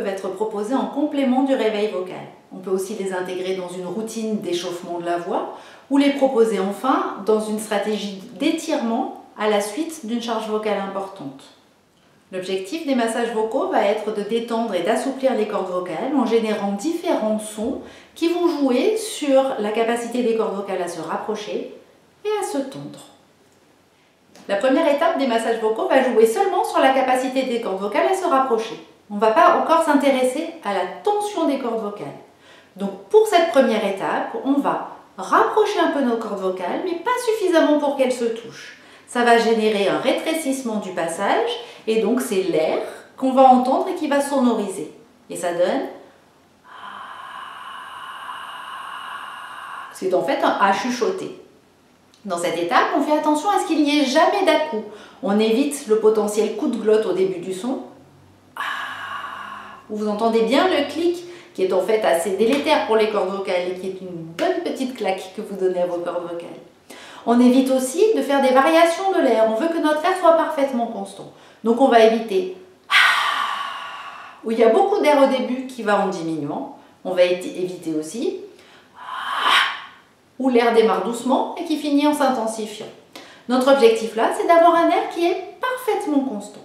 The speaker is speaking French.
peuvent être proposés en complément du réveil vocal. On peut aussi les intégrer dans une routine d'échauffement de la voix ou les proposer enfin dans une stratégie d'étirement à la suite d'une charge vocale importante. L'objectif des massages vocaux va être de détendre et d'assouplir les cordes vocales en générant différents sons qui vont jouer sur la capacité des cordes vocales à se rapprocher et à se tendre. La première étape des massages vocaux va jouer seulement sur la capacité des cordes vocales à se rapprocher. On ne va pas encore s'intéresser à la tension des cordes vocales. Donc pour cette première étape, on va rapprocher un peu nos cordes vocales, mais pas suffisamment pour qu'elles se touchent. Ça va générer un rétrécissement du passage, et donc c'est l'air qu'on va entendre et qui va sonoriser. Et ça donne... C'est en fait un A chuchoté. Dans cette étape, on fait attention à ce qu'il n'y ait jamais d'à-coup. On évite le potentiel coup de glotte au début du son. Vous entendez bien le clic qui est en fait assez délétère pour les cordes vocales et qui est une bonne petite claque que vous donnez à vos cordes vocales. On évite aussi de faire des variations de l'air. On veut que notre air soit parfaitement constant. Donc on va éviter où il y a beaucoup d'air au début qui va en diminuant. On va éviter aussi où l'air démarre doucement et qui finit en s'intensifiant. Notre objectif là, c'est d'avoir un air qui est parfaitement constant.